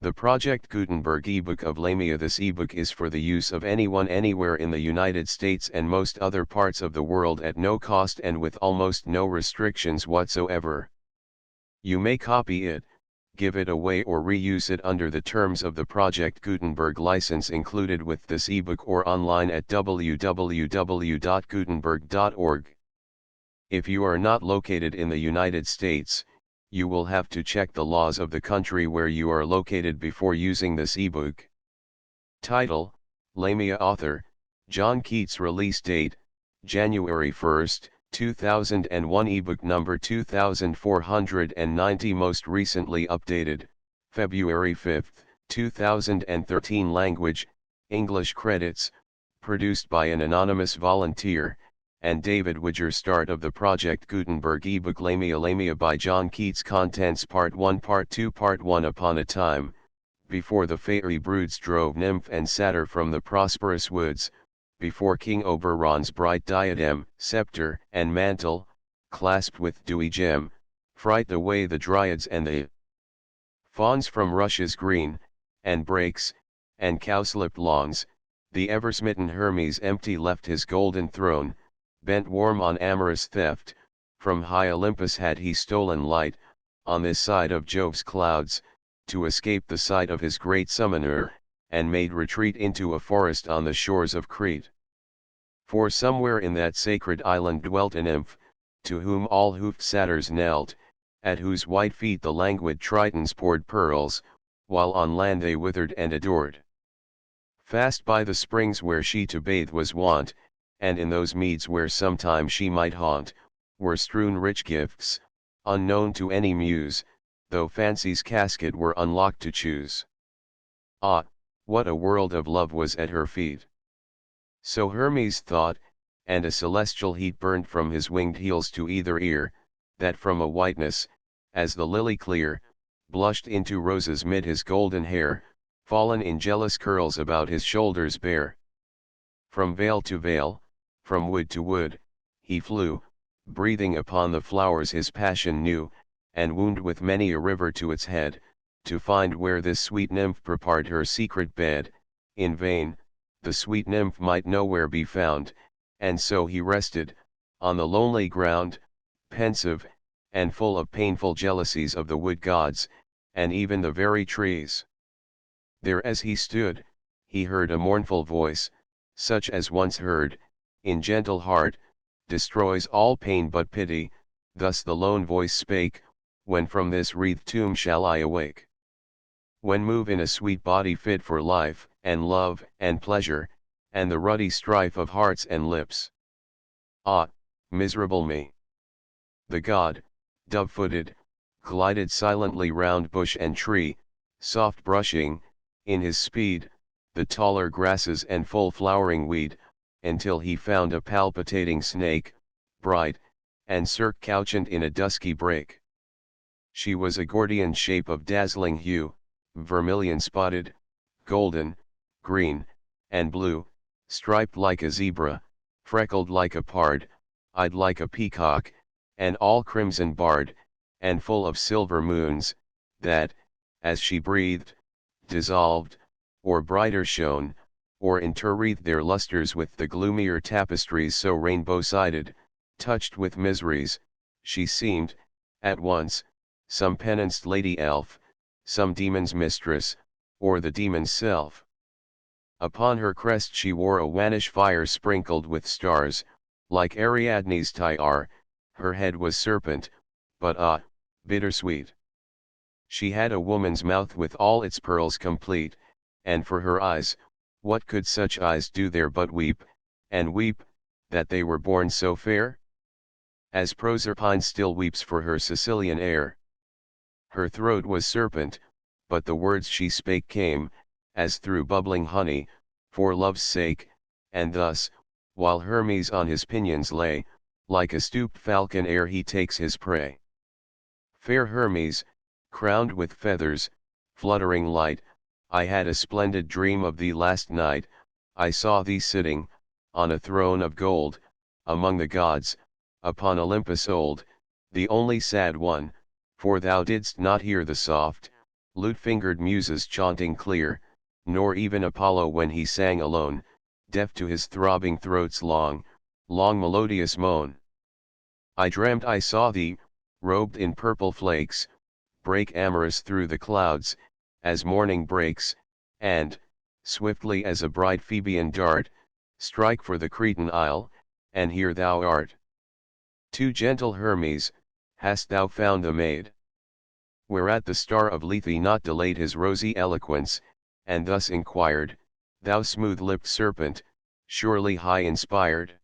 The Project Gutenberg ebook of Lamia. This ebook is for the use of anyone anywhere in the United States and most other parts of the world at no cost and with almost no restrictions whatsoever. You may copy it, give it away or reuse it under the terms of the Project Gutenberg license included with this ebook or online at www.gutenberg.org. If you are not located in the United States, you will have to check the laws of the country where you are located before using this ebook. Title: Lamia. Author: John Keats. Release date: January 1, 2001. Ebook number 2490. Most recently updated, February 5, 2013. Language: English. Credits: produced by an anonymous volunteer and David Widger. Start of the Project Gutenberg ebook Lamia. Lamia by John Keats. Contents: Part 1. Part 2. Part 1. Upon a time, before the fairy broods drove nymph and satyr from the prosperous woods, before King Oberon's bright diadem, scepter, and mantle, clasped with dewy gem, fright away the dryads and the fawns from rushes green, and brakes, and cowslip lawns, the ever-smitten Hermes empty left his golden throne, bent warm on amorous theft. From high Olympus had he stolen light, on this side of Jove's clouds, to escape the sight of his great summoner, and made retreat into a forest on the shores of Crete. For somewhere in that sacred island dwelt a nymph, to whom all hoofed satyrs knelt, at whose white feet the languid Tritons poured pearls, while on land they withered and adored. Fast by the springs where she to bathe was wont, and in those meads where sometime she might haunt, were strewn rich gifts, unknown to any muse, though fancy's casket were unlocked to choose. Ah, what a world of love was at her feet! So Hermes thought, and a celestial heat burned from his winged heels to either ear, that from a whiteness, as the lily clear, blushed into roses mid his golden hair, fallen in jealous curls about his shoulders bare. From vale to vale, from wood to wood, he flew, breathing upon the flowers his passion new, and wound with many a river to its head, to find where this sweet nymph prepared her secret bed. In vain, the sweet nymph might nowhere be found, and so he rested, on the lonely ground, pensive, and full of painful jealousies of the wood gods, and even the very trees. There as he stood, he heard a mournful voice, such as once heard, in gentle heart, destroys all pain but pity. Thus the lone voice spake: when from this wreathed tomb shall I awake? When move in a sweet body fit for life, and love, and pleasure, and the ruddy strife of hearts and lips? Ah, miserable me! The god, dove-footed, glided silently round bush and tree, soft brushing, in his speed, the taller grasses and full flowering weed, until he found a palpitating snake, bright, and circouchant in a dusky brake. She was a Gordian shape of dazzling hue, vermilion spotted, golden, green, and blue, striped like a zebra, freckled like a pard, eyed like a peacock, and all crimson barred, and full of silver moons, that, as she breathed, dissolved, or brighter shone, or interwreathed their lustres with the gloomier tapestries so rainbow-sided, touched with miseries, she seemed, at once, some penanced lady elf, some demon's mistress, or the demon's self. Upon her crest she wore a wannish fire sprinkled with stars, like Ariadne's tiare. Her head was serpent, but ah, bittersweet. She had a woman's mouth with all its pearls complete, and for her eyes, what could such eyes do there but weep, and weep, that they were born so fair? As Proserpine still weeps for her Sicilian heir. Her throat was serpent, but the words she spake came, as through bubbling honey, for love's sake, and thus, while Hermes on his pinions lay, like a stooped falcon ere he takes his prey. Fair Hermes, crowned with feathers, fluttering light, I had a splendid dream of thee last night. I saw thee sitting, on a throne of gold, among the gods, upon Olympus old, the only sad one, for thou didst not hear the soft, lute-fingered muses chaunting clear, nor even Apollo when he sang alone, deaf to his throbbing throat's long, long melodious moan. I dreamt I saw thee, robed in purple flakes, break amorous through the clouds, as morning breaks, and, swiftly as a bright Phoebean dart, strike for the Cretan isle, and here thou art. Too gentle Hermes, hast thou found the maid? Whereat the star of Lethe not delayed his rosy eloquence, and thus inquired, thou smooth-lipped serpent, surely high inspired?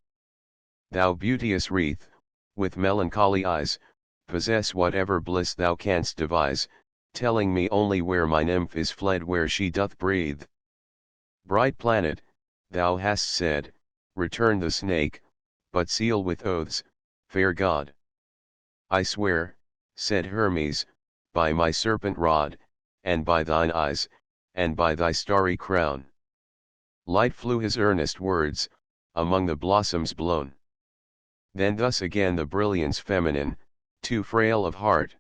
Thou beauteous wreath, with melancholy eyes, possess whatever bliss thou canst devise, telling me only where my nymph is fled, where she doth breathe. Bright planet, thou hast said, return the snake, but seal with oaths, fair god. I swear, said Hermes, by my serpent rod, and by thine eyes, and by thy starry crown. Light flew his earnest words, among the blossoms blown. Then thus again the brilliance feminine, too frail of heart.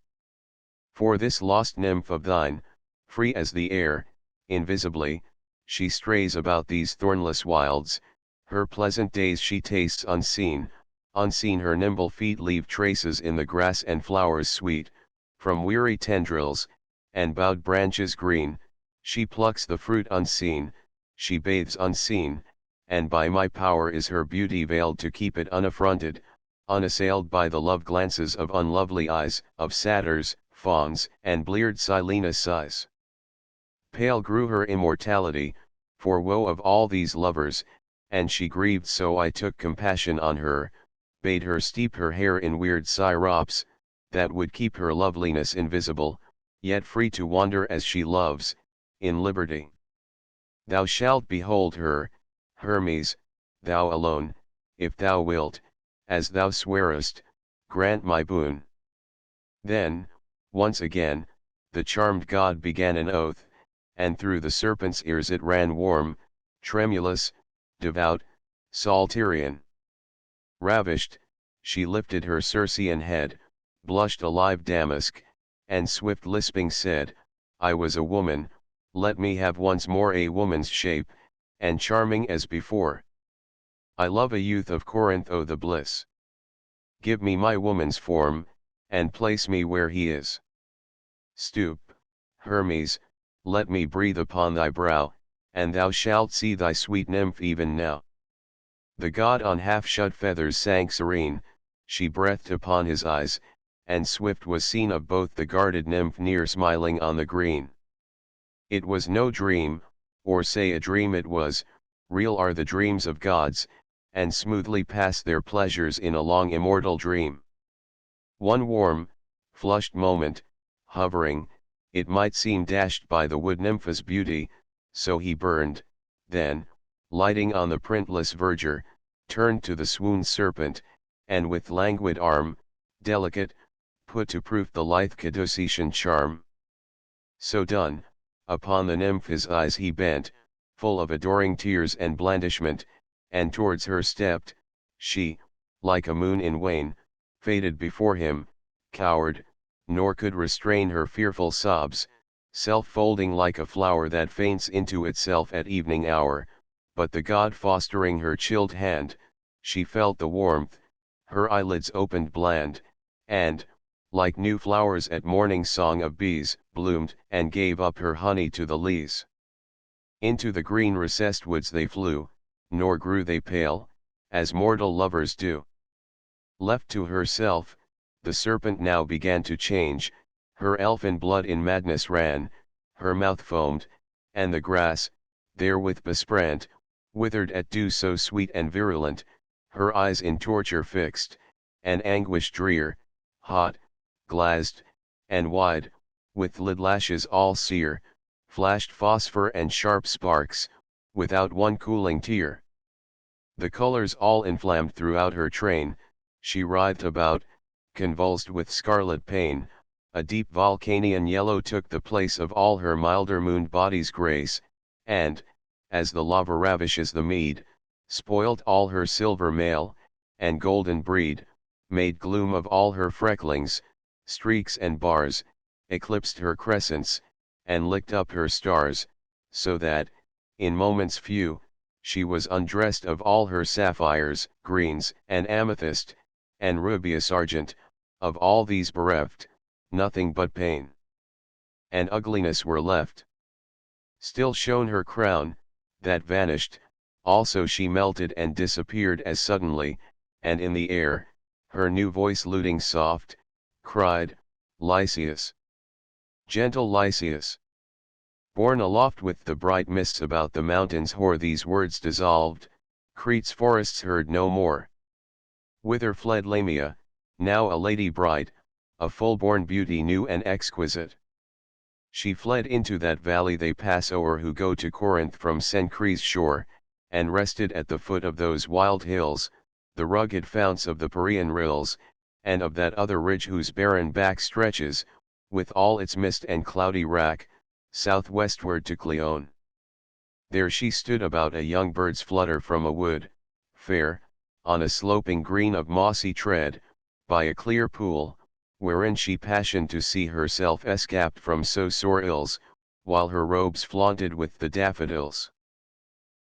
For this lost nymph of thine, free as the air, invisibly, she strays about these thornless wilds, her pleasant days she tastes unseen, unseen her nimble feet leave traces in the grass and flowers sweet, from weary tendrils, and bowed branches green, she plucks the fruit unseen, she bathes unseen, and by my power is her beauty veiled to keep it unaffronted, unassailed by the love glances of unlovely eyes, of satyrs, fauns, and bleared Silenus sighs. Pale grew her immortality, for woe of all these lovers, and she grieved so I took compassion on her, bade her steep her hair in weird syrops, that would keep her loveliness invisible, yet free to wander as she loves, in liberty. Thou shalt behold her, Hermes, thou alone, if thou wilt, as thou swearest, grant my boon. Then, once again, the charmed god began an oath, and through the serpent's ears it ran warm, tremulous, devout, psalterian. Ravished, she lifted her Circean head, blushed a live damask, and swift lisping said, I was a woman, let me have once more a woman's shape, and charming as before. I love a youth of Corinth, oh the bliss. Give me my woman's form, and place me where he is. Stoop, Hermes, let me breathe upon thy brow, and thou shalt see thy sweet nymph even now. The god on half-shut feathers sank serene, she breathed upon his eyes, and swift was seen of both the guarded nymph near smiling on the green. It was no dream, or say a dream it was, real are the dreams of gods, and smoothly pass their pleasures in a long immortal dream. One warm, flushed moment, hovering, it might seem dashed by the wood nympha's beauty, so he burned, then, lighting on the printless verdure, turned to the swooned serpent, and with languid arm, delicate, put to proof the lithe Caducean charm. So done, upon the nymph his eyes he bent, full of adoring tears and blandishment, and towards her stepped, she, like a moon in wane, faded before him, cowered, nor could restrain her fearful sobs, self-folding like a flower that faints into itself at evening hour, but the god fostering her chilled hand, she felt the warmth, her eyelids opened bland, and, like new flowers at morning song of bees, bloomed and gave up her honey to the lees. Into the green recessed woods they flew, nor grew they pale, as mortal lovers do. Left to herself, the serpent now began to change, her elfin blood in madness ran, her mouth foamed, and the grass, therewith besprent, withered at dew so sweet and virulent, her eyes in torture fixed, and anguish drear, hot, glazed, and wide, with lid lashes all sear, flashed phosphor and sharp sparks, without one cooling tear. The colors all inflamed throughout her train, she writhed about, convulsed with scarlet pain, a deep Vulcanian yellow took the place of all her milder mooned body's grace, and, as the lava ravishes the mead, spoilt all her silver mail, and golden breed, made gloom of all her frecklings, streaks and bars, eclipsed her crescents, and licked up her stars, so that, in moments few, she was undressed of all her sapphires, greens, and amethyst, and rubious argent, of all these bereft, nothing but pain and ugliness were left. Still shone her crown, that vanished, also she melted and disappeared as suddenly, and in the air, her new voice luting soft, cried, Lycius! Gentle Lycius! Borne aloft with the bright mists about the mountains hoar these words dissolved, Crete's forests heard no more. Whither fled Lamia, now a lady bright, a full-born beauty new and exquisite? She fled into that valley they pass o'er who go to Corinth from Cencre's shore, and rested at the foot of those wild hills, the rugged founts of the Perean rills, and of that other ridge whose barren back stretches, with all its mist and cloudy wrack, southwestward to Cleone. There she stood about a young bird's flutter from a wood, fair, on a sloping green of mossy tread, by a clear pool, wherein she passioned to see herself escaped from so sore ills, while her robes flaunted with the daffodils.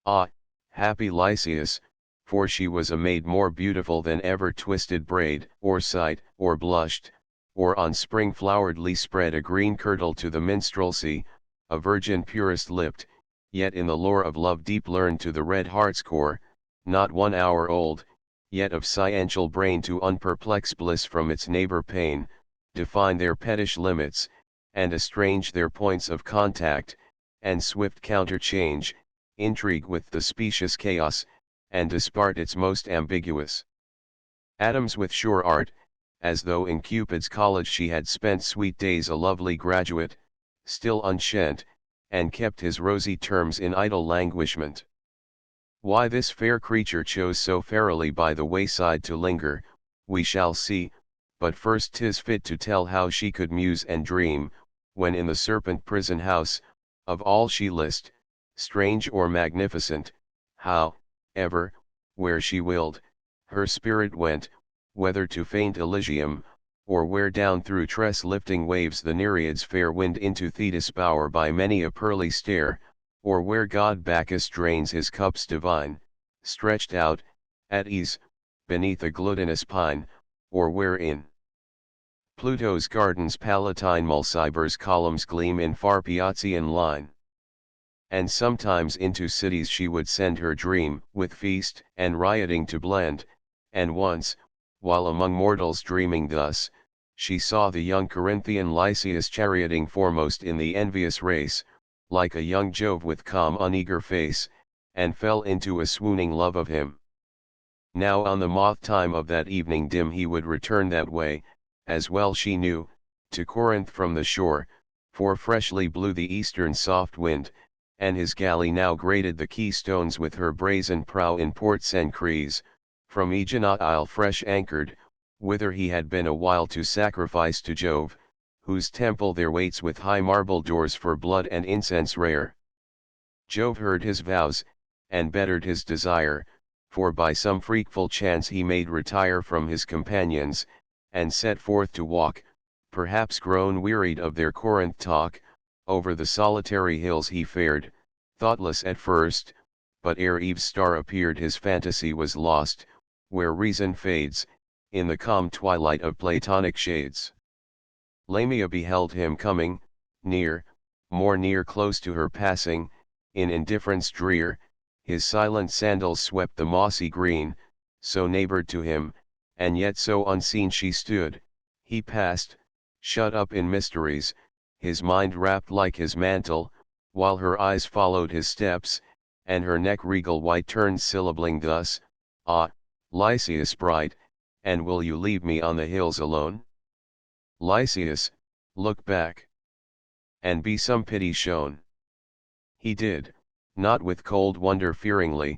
Ah, happy Lycius, for she was a maid more beautiful than ever twisted braid, or sighed, or blushed, or on spring-floweredly spread a green kirtle to the minstrelsy, a virgin purest lipped, yet in the lore of love deep learned to the red heart's core, not 1 hour old, yet of sciential brain to unperplex bliss from its neighbor pain, define their pettish limits, and estrange their points of contact, and swift counterchange, intrigue with the specious chaos, and dispart its most ambiguous atoms with sure art, as though in Cupid's college she had spent sweet days a lovely graduate, still unshent, and kept his rosy terms in idle languishment. Why this fair creature chose so fairily by the wayside to linger, we shall see, but first 'tis fit to tell how she could muse and dream, when in the serpent prison house, of all she list, strange or magnificent, how, ever, where she willed, her spirit went, whether to faint Elysium, or where down through tress-lifting waves the Nereids fair wind into Thetis' bower by many a pearly stair, or where god Bacchus drains his cups divine, stretched out, at ease, beneath a glutinous pine, or where in Pluto's gardens palatine Mulciber's columns gleam in far Piazzian line. And sometimes into cities she would send her dream, with feast and rioting to blend, and once, while among mortals dreaming thus, she saw the young Corinthian Lycius charioting foremost in the envious race, like a young Jove with calm uneager face, and fell into a swooning love of him. Now on the moth time of that evening dim he would return that way, as well she knew, to Corinth from the shore, for freshly blew the eastern soft wind, and his galley now grated the keystones with her brazen prow in Port Cencres, from Aegian Isle fresh anchored, whither he had been a while to sacrifice to Jove, whose temple there waits with high marble doors for blood and incense rare. Jove heard his vows, and bettered his desire, for by some freakful chance he made retire from his companions, and set forth to walk, perhaps grown wearied of their Corinth talk, over the solitary hills he fared, thoughtless at first, but ere eve's star appeared his fantasy was lost, where reason fades, in the calm twilight of Platonic shades. Lamia beheld him coming, near, more near close to her passing, in indifference drear, his silent sandals swept the mossy green, so neighbored to him, and yet so unseen she stood, he passed, shut up in mysteries, his mind wrapped like his mantle, while her eyes followed his steps, and her neck regal white turned syllabling thus, Ah, Lycius bright, and will you leave me on the hills alone? Lycius, look back, and be some pity shown. He did, not with cold wonder fearingly,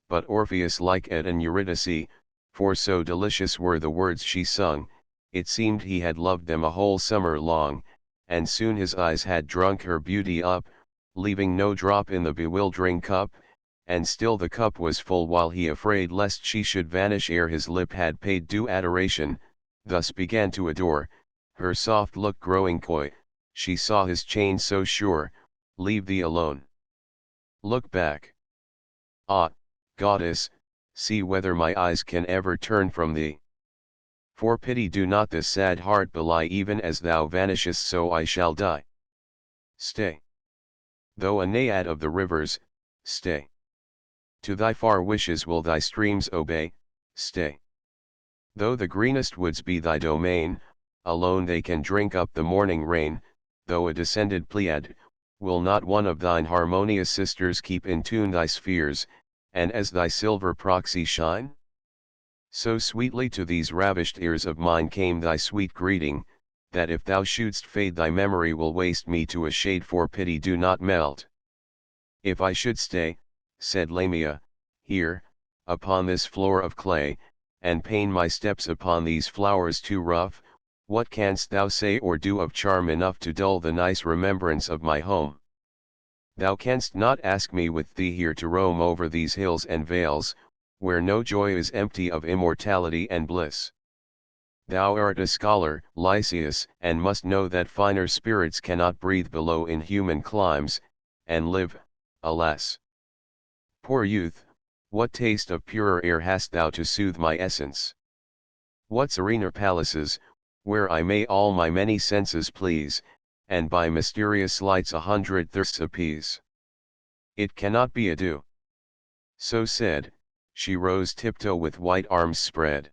but Orpheus-like at an Eurydice, for so delicious were the words she sung, it seemed he had loved them a whole summer long, and soon his eyes had drunk her beauty up, leaving no drop in the bewildering cup, and still the cup was full while he afraid lest she should vanish ere his lip had paid due adoration, thus began to adore, her soft look growing coy, she saw his chain so sure, leave thee alone. Look back. Ah, goddess, see whether my eyes can ever turn from thee. For pity do not this sad heart belie, even as thou vanishest so I shall die. Stay. Though a naiad of the rivers, stay. To thy far wishes will thy streams obey, stay. Though the greenest woods be thy domain, alone they can drink up the morning rain, though a descended Pleiad, will not one of thine harmonious sisters keep in tune thy spheres, and as thy silver proxy shine? So sweetly to these ravished ears of mine came thy sweet greeting, that if thou shouldst fade thy memory will waste me to a shade, for pity do not melt. If I should stay, said Lamia, here, upon this floor of clay, and pain my steps upon these flowers too rough, what canst thou say or do of charm enough to dull the nice remembrance of my home? Thou canst not ask me with thee here to roam over these hills and vales, where no joy is empty of immortality and bliss. Thou art a scholar, Lycius, and must know that finer spirits cannot breathe below in human climes, and live, alas! Poor youth, what taste of purer air hast thou to soothe my essence? What serener palaces, where I may all my many senses please, and by mysterious lights 100 thirsts appease? It cannot be ado. So said, she rose tiptoe with white arms spread.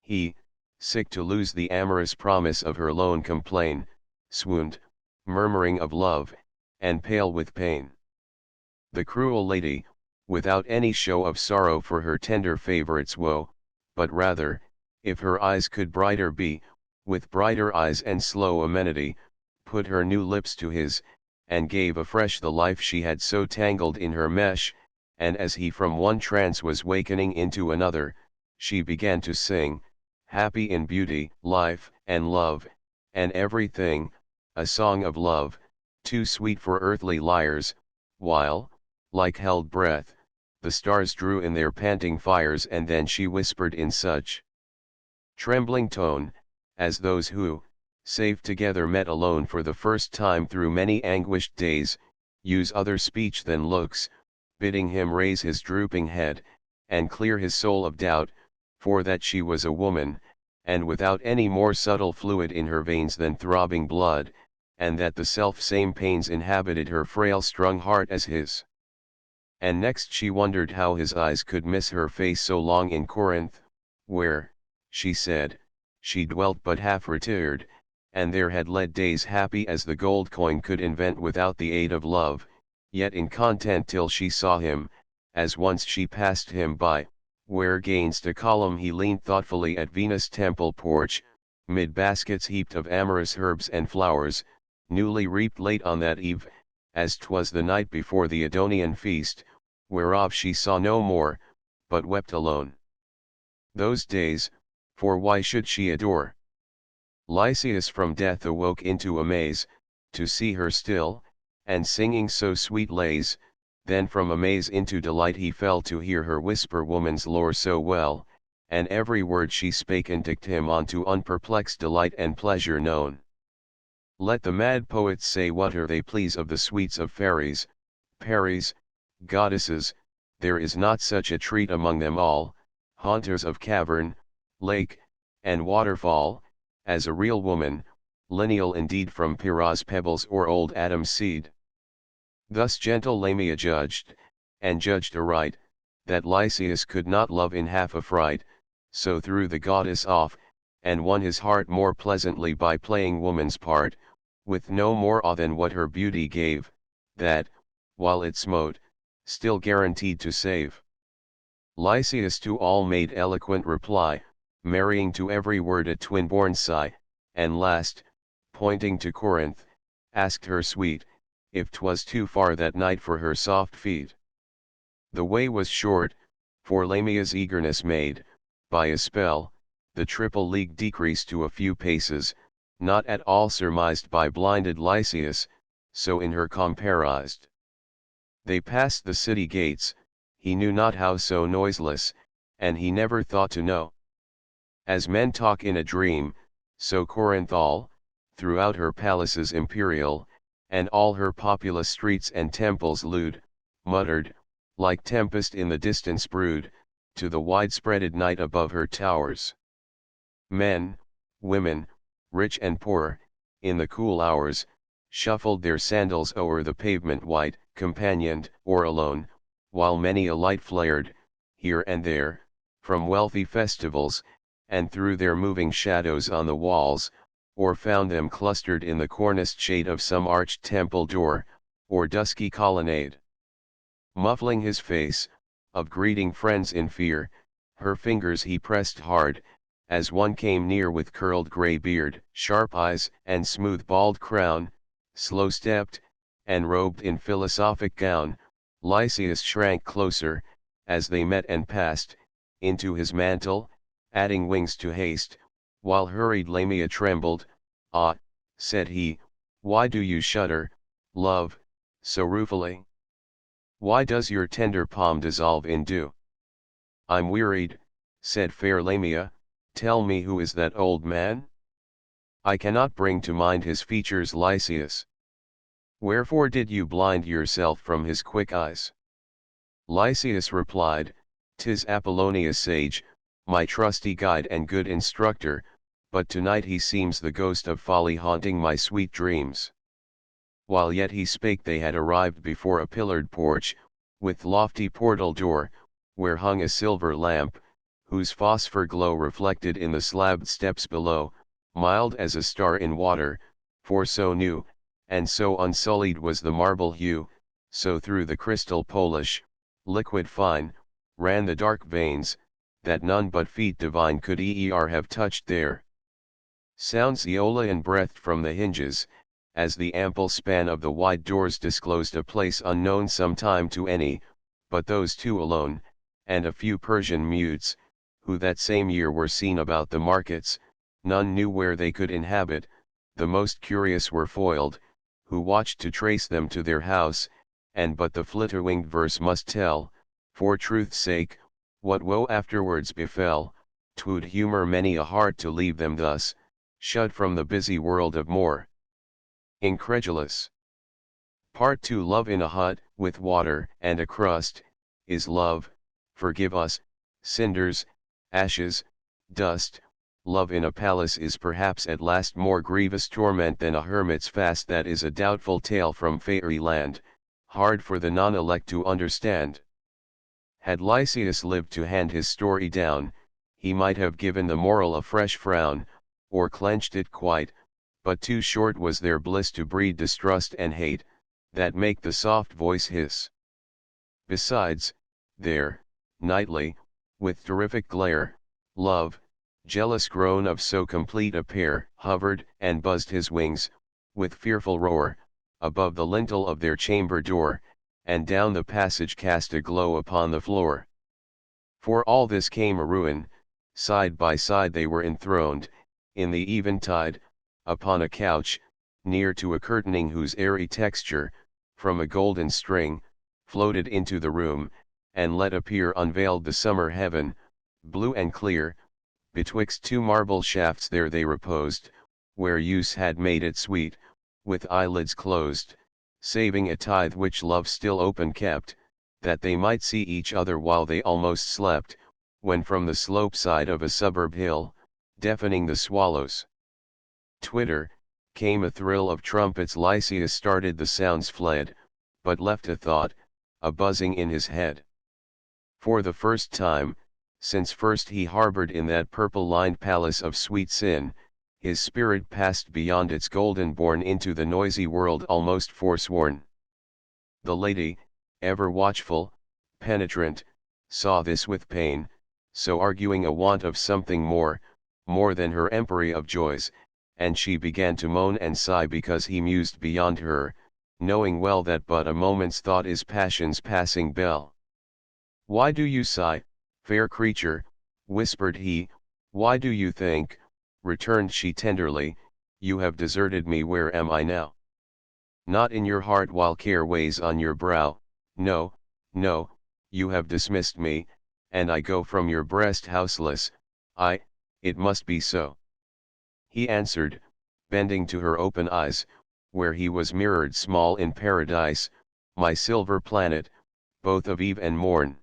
He, sick to lose the amorous promise of her lone complain, swooned, murmuring of love, and pale with pain. The cruel lady, without any show of sorrow for her tender favourite's woe, but rather, if her eyes could brighter be, with brighter eyes and slow amenity, put her new lips to his, and gave afresh the life she had so tangled in her mesh, and as he from one trance was wakening into another, she began to sing, happy in beauty, life, and love, and everything, a song of love, too sweet for earthly lyres, while, like held breath, the stars drew in their panting fires, and then she whispered in such trembling tone, as those who, safe together met alone for the first time through many anguished days, use other speech than looks, bidding him raise his drooping head, and clear his soul of doubt, for that she was a woman, and without any more subtle fluid in her veins than throbbing blood, and that the self-same pains inhabited her frail-strung heart as his. And next she wondered how his eyes could miss her face so long in Corinth, where, she said, she dwelt but half retired, and there had led days happy as the gold coin could invent without the aid of love, yet in content till she saw him, as once she passed him by, where gainst a column he leaned thoughtfully at Venus' temple porch, mid baskets heaped of amorous herbs and flowers, newly reaped late on that eve, as 'twas the night before the Edonian feast, whereof she saw no more, but wept alone. Those days, for why should she adore? Lycius from death awoke into amaze, to see her still, and singing so sweet lays, then from amaze into delight he fell to hear her whisper woman's lore so well, and every word she spake indict him unto unperplexed delight and pleasure known. Let the mad poets say whate'er they please of the sweets of fairies, peris, goddesses, there is not such a treat among them all, haunters of cavern, lake, and waterfall, as a real woman, lineal indeed from Pyrrha's pebbles or old Adam's seed. Thus gentle Lamia judged, and judged aright, that Lycius could not love in half a fright, so threw the goddess off, and won his heart more pleasantly by playing woman's part, with no more awe than what her beauty gave, that, while it smote, still guaranteed to save. Lycius to all made eloquent reply, marrying to every word a twin-born sigh, and last, pointing to Corinth, asked her sweet, if 'twas too far that night for her soft feet. The way was short, for Lamia's eagerness made, by a spell, the triple league decrease to a few paces, not at all surmised by blinded Lycius, so in her comparized. They passed the city gates, he knew not how so noiseless, and he never thought to know. As men talk in a dream, so Corinth all, throughout her palaces imperial, and all her populous streets and temples lewd, muttered, like tempest in the distance brewed, to the wide-spreaded night above her towers. Men, women, rich and poor, in the cool hours, shuffled their sandals o'er the pavement white, companioned, or alone, while many a light flared, here and there, from wealthy festivals, and threw their moving shadows on the walls, or found them clustered in the corniced shade of some arched temple door, or dusky colonnade. Muffling his face, of greeting friends in fear, her fingers he pressed hard, as one came near with curled grey beard, sharp eyes, and smooth bald crown, slow-stepped, and robed in philosophic gown. Lycius shrank closer, as they met and passed, into his mantle, adding wings to haste, while hurried Lamia trembled. "Ah," said he, "why do you shudder, love, so ruefully? Why does your tender palm dissolve in dew?" "I'm wearied," said fair Lamia. "Tell me, who is that old man?" "I cannot bring to mind his features, Lycius." "Wherefore did you blind yourself from his quick eyes?" Lycius replied, "'Tis Apollonius sage, my trusty guide and good instructor, but tonight he seems the ghost of folly haunting my sweet dreams." While yet he spake they had arrived before a pillared porch, with lofty portal door, where hung a silver lamp, whose phosphor glow reflected in the slabbed steps below, mild as a star in water, for so new, and so unsullied was the marble hue, so through the crystal polish, liquid fine, ran the dark veins, that none but feet divine could have touched there. Sounds Aeolian breathed from the hinges, as the ample span of the wide doors disclosed a place unknown sometime to any, but those two alone, and a few Persian mutes, who that same year were seen about the markets. None knew where they could inhabit, the most curious were foiled, who watched to trace them to their house, and but the flitter-winged verse must tell, for truth's sake, what woe afterwards befell. 'Twould humor many a heart to leave them thus, shut from the busy world of more incredulous. Part 2. Love in a hut, with water and a crust, is love. Forgive us, cinders, ashes, dust. Love in a palace is perhaps at last more grievous torment than a hermit's fast. That is a doubtful tale from fairyland, hard for the non-elect to understand. Had Lycius lived to hand his story down, he might have given the moral a fresh frown, or clenched it quite, but too short was their bliss to breed distrust and hate, that make the soft voice hiss. Besides, there, nightly, with terrific glare, love, jealous grown of so complete a pair, hovered and buzzed his wings, with fearful roar, above the lintel of their chamber door, and down the passage cast a glow upon the floor. For all this came a ruin, side by side they were enthroned, in the eventide, upon a couch, near to a curtaining whose airy texture, from a golden string, floated into the room, and let appear unveiled the summer heaven, blue and clear. Betwixt two marble shafts there they reposed, where use had made it sweet, with eyelids closed, saving a tithe which love still open kept, that they might see each other while they almost slept, when from the slope side of a suburb hill, deafening the swallows' twitter, came a thrill of trumpets. Lycius started, the sounds fled, but left a thought, a buzzing in his head. For the first time, since first he harbored in that purple-lined palace of sweet sin, his spirit passed beyond its golden bourne into the noisy world almost forsworn. The lady, ever watchful, penetrant, saw this with pain, so arguing a want of something more than her empery of joys, and she began to moan and sigh because he mused beyond her, knowing well that but a moment's thought is passion's passing bell. "Why do you sigh, fair creature?" whispered he. "Why do you think," returned she tenderly, "you have deserted me? Where am I now? Not in your heart while care weighs on your brow, no, no, you have dismissed me, and I go from your breast houseless. It must be so." He answered, bending to her open eyes, where he was mirrored small in paradise, my silver planet, both of eve and morn.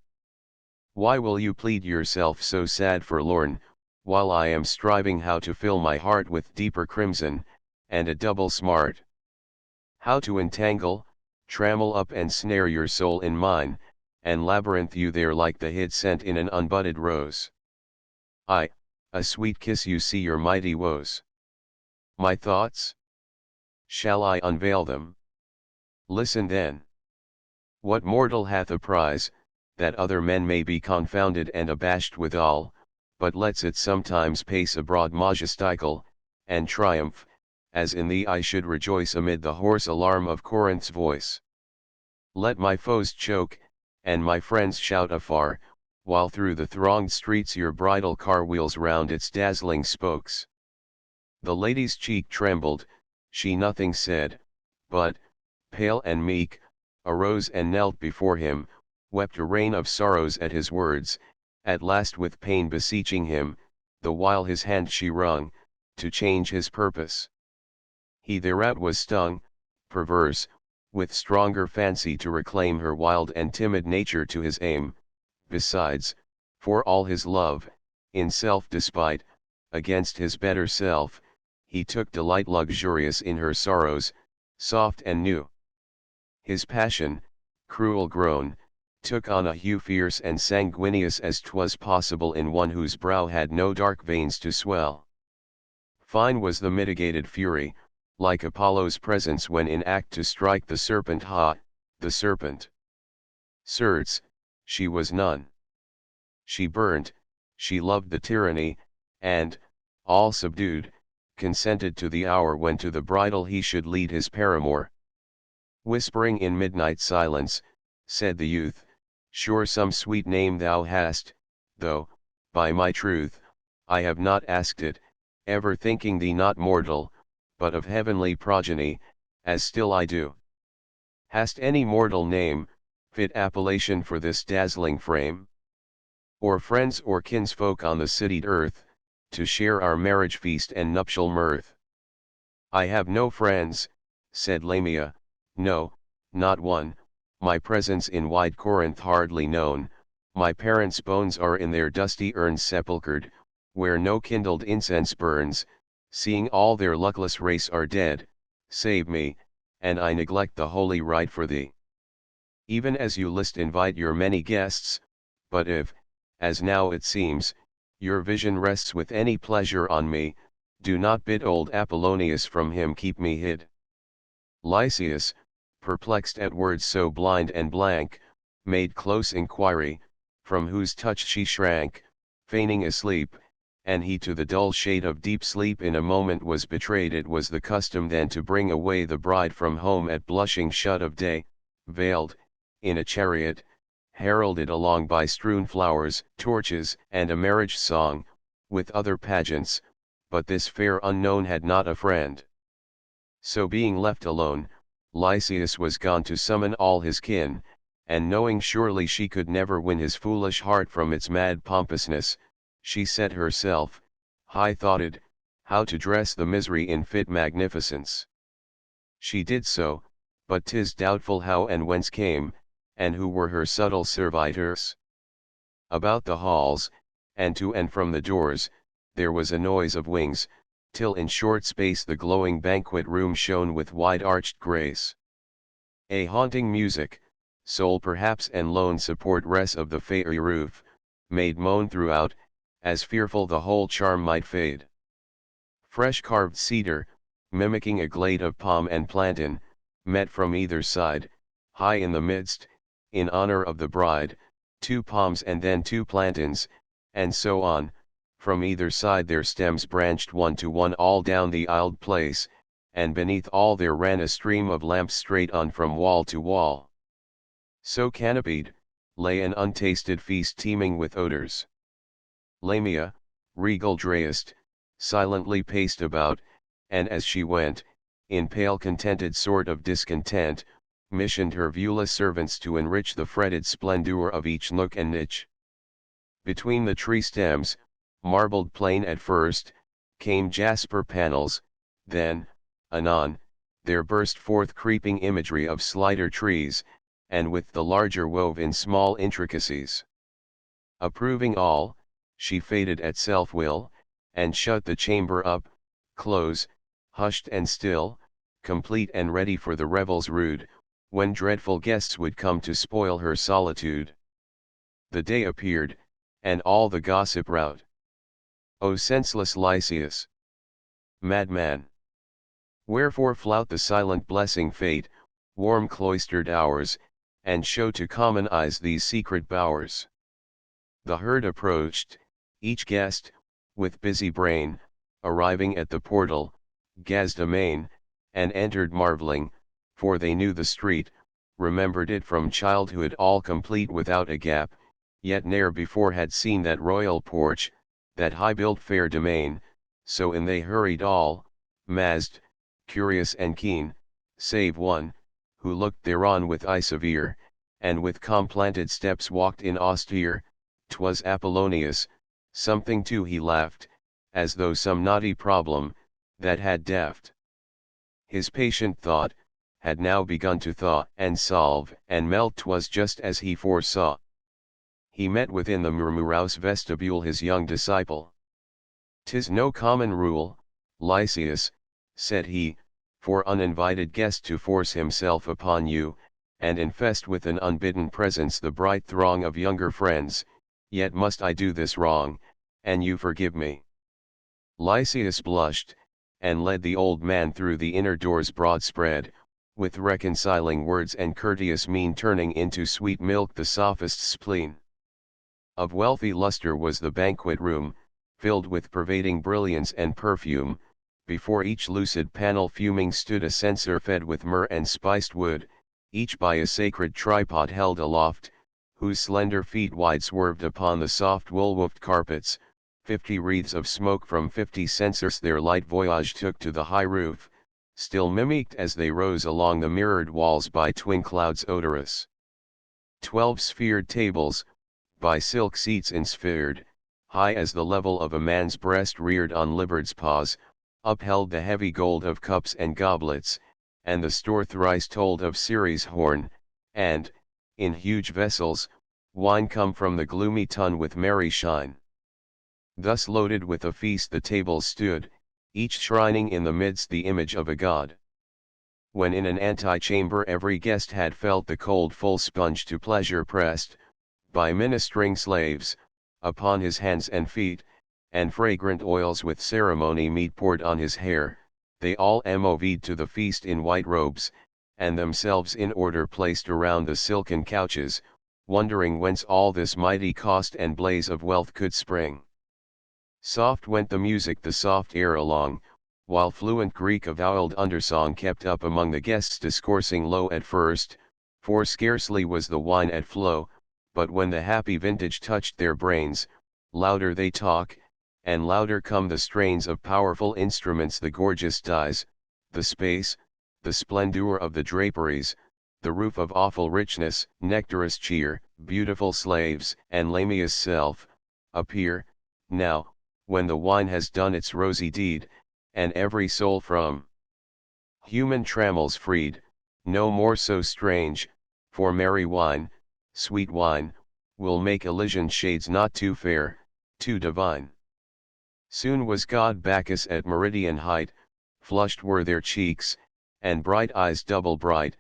Why will you plead yourself so sad forlorn, while I am striving how to fill my heart with deeper crimson, and a double smart? How to entangle, trammel up and snare your soul in mine, and labyrinth you there like the hid scent in an unbudded rose. I, a sweet kiss you see your mighty woes. My thoughts? Shall I unveil them? Listen then. What mortal hath a prize, that other men may be confounded and abashed withal, but lets it sometimes pace abroad majestical, and triumph, as in thee I should rejoice amid the hoarse alarm of Corinth's voice. Let my foes choke, and my friends shout afar, while through the thronged streets your bridal car wheels round its dazzling spokes. The lady's cheek trembled, she nothing said, but, pale and meek, arose and knelt before him, wept a rain of sorrows at his words, at last with pain beseeching him, the while his hand she wrung, to change his purpose. He thereat was stung, perverse, with stronger fancy to reclaim her wild and timid nature to his aim, besides, for all his love, in self-despite, against his better self, he took delight luxurious in her sorrows, soft and new. His passion, cruel grown, took on a hue fierce and sanguineous as 'twas possible in one whose brow had no dark veins to swell. Fine was the mitigated fury, like Apollo's presence when in act to strike the serpent the serpent. Certes, she was none. She burnt, she loved the tyranny, and, all subdued, consented to the hour when to the bridal he should lead his paramour. Whispering in midnight silence, said the youth, sure some sweet name thou hast, though, by my truth, I have not asked it, ever thinking thee not mortal, but of heavenly progeny, as still I do. Hast any mortal name, fit appellation for this dazzling frame? Or friends or kinsfolk on the citied earth, to share our marriage feast and nuptial mirth? I have no friends, said Lamia, no, not one, my presence in wide Corinth hardly known, my parents' bones are in their dusty urns sepulchred, where no kindled incense burns, seeing all their luckless race are dead, save me, and I neglect the holy rite for thee. Even as you list invite your many guests, but if, as now it seems, your vision rests with any pleasure on me, do not bid old Apollonius from him keep me hid. Lysias, perplexed at words so blind and blank, made close inquiry, from whose touch she shrank, feigning asleep, and he to the dull shade of deep sleep in a moment was betrayed. It was the custom then to bring away the bride from home at blushing shut of day, veiled, in a chariot, heralded along by strewn flowers, torches, and a marriage song, with other pageants, but this fair unknown had not a friend. So being left alone, Lysias was gone to summon all his kin, and knowing surely she could never win his foolish heart from its mad pompousness, she set herself, high-thoughted, how to dress the misery in fit magnificence. She did so, but 'tis doubtful how and whence came, and who were her subtle servitors. About the halls, and to and from the doors, there was a noise of wings, till in short space the glowing banquet room shone with wide-arched grace. A haunting music, sole perhaps and lone support-ress of the fairy roof, made moan throughout, as fearful the whole charm might fade. Fresh carved cedar, mimicking a glade of palm and plantain, met from either side, high in the midst, in honor of the bride, 2 palms and then 2 plantains, and so on, from either side their stems branched one to one all down the aisled place, and beneath all there ran a stream of lamps straight on from wall to wall. So canopied, lay an untasted feast teeming with odors. Lamia, regal drayest, silently paced about, and as she went, in pale contented sort of discontent, missioned her viewless servants to enrich the fretted splendor of each nook and niche. Between the tree stems, marbled plain at first, came jasper panels, Then, anon, there burst forth creeping imagery of slighter trees, and with the larger wove in small intricacies. Approving all, she faded at self-will, and shut the chamber up, close, hushed and still, complete and ready for the revels rude, when dreadful guests would come to spoil her solitude. The day appeared, and all the gossip rout. O senseless Lycius! Madman! Wherefore flout the silent blessing fate, warm cloistered hours, and show to common eyes these secret bowers? The herd approached, each guest, with busy brain, arriving at the portal, gazed amain, and entered marveling, for they knew the street, remembered it from childhood all complete without a gap, yet ne'er before had seen that royal porch, that high-built fair domain, so in they hurried all, mazed, curious and keen, save one, who looked thereon with eye severe, and with complanted steps walked in austere. 'Twas Apollonius. Something too he laughed, as though some knotty problem, that had deft his patient thought, had now begun to thaw and solve and melt. 'Twas just as he foresaw. He met within the murmurous vestibule his young disciple. "'Tis no common rule, Lycius," said he, "for uninvited guest to force himself upon you, and infest with an unbidden presence the bright throng of younger friends, yet must I do this wrong, and you forgive me." Lycius blushed, and led the old man through the inner doors broad spread, with reconciling words and courteous mien turning into sweet milk the sophist's spleen. Of wealthy luster was the banquet room, filled with pervading brilliance and perfume. Before each lucid panel fuming stood a censer fed with myrrh and spiced wood, each by a sacred tripod held aloft, whose slender feet wide swerved upon the soft wool-woofed carpets. 50 wreaths of smoke from 50 censers their light voyage took to the high roof, still mimicked as they rose along the mirrored walls by twin clouds odorous. 12 sphered tables, by silk seats ensphered, high as the level of a man's breast reared on Liberd's paws, upheld the heavy gold of cups and goblets, and the store thrice told of Ceres' horn, and, in huge vessels, wine come from the gloomy tun with merry shine. Thus loaded with a feast the tables stood, each shrining in the midst the image of a god. When in an antechamber every guest had felt the cold full sponge to pleasure pressed, by ministering slaves, upon his hands and feet, and fragrant oils with ceremony meet poured on his hair, they all moved to the feast in white robes, and themselves in order placed around the silken couches, wondering whence all this mighty cost and blaze of wealth could spring. Soft went the music the soft air along, while fluent Greek avowed undersong kept up among the guests discoursing low at first, for scarcely was the wine at flow, but when the happy vintage touched their brains, louder they talk, and louder come the strains of powerful instruments, the gorgeous dyes, the space, the splendor of the draperies, the roof of awful richness, nectarous cheer, beautiful slaves, and Lamia's self, appear, now, when the wine has done its rosy deed, and every soul from human trammels freed, no more so strange, for merry wine, sweet wine, will make Elysian shades not too fair, too divine. Soon was god Bacchus at meridian height, flushed were their cheeks, and bright eyes double bright,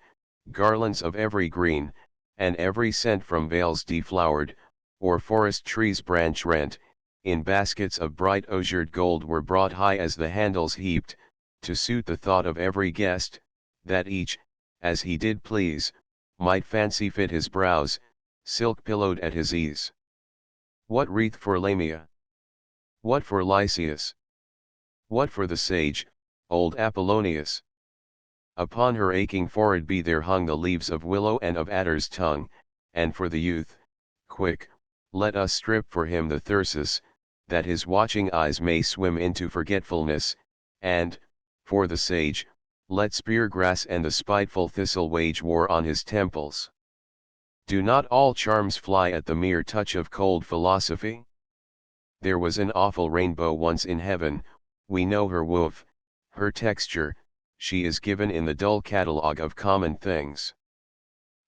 garlands of every green, and every scent from vales deflowered, or forest trees branch rent, in baskets of bright ozured gold were brought high as the handles heaped, to suit the thought of every guest, that each, as he did please, might fancy fit his brows, silk pillowed at his ease. What wreath for Lamia? What for Lycius? What for the sage, old Apollonius? Upon her aching forehead be there hung the leaves of willow and of adder's tongue, and for the youth, quick, let us strip for him the thyrsus, that his watching eyes may swim into forgetfulness, and, for the sage, let spear grass and the spiteful thistle wage war on his temples. Do not all charms fly at the mere touch of cold philosophy? There was an awful rainbow once in heaven, we know her woof, her texture, she is given in the dull catalogue of common things.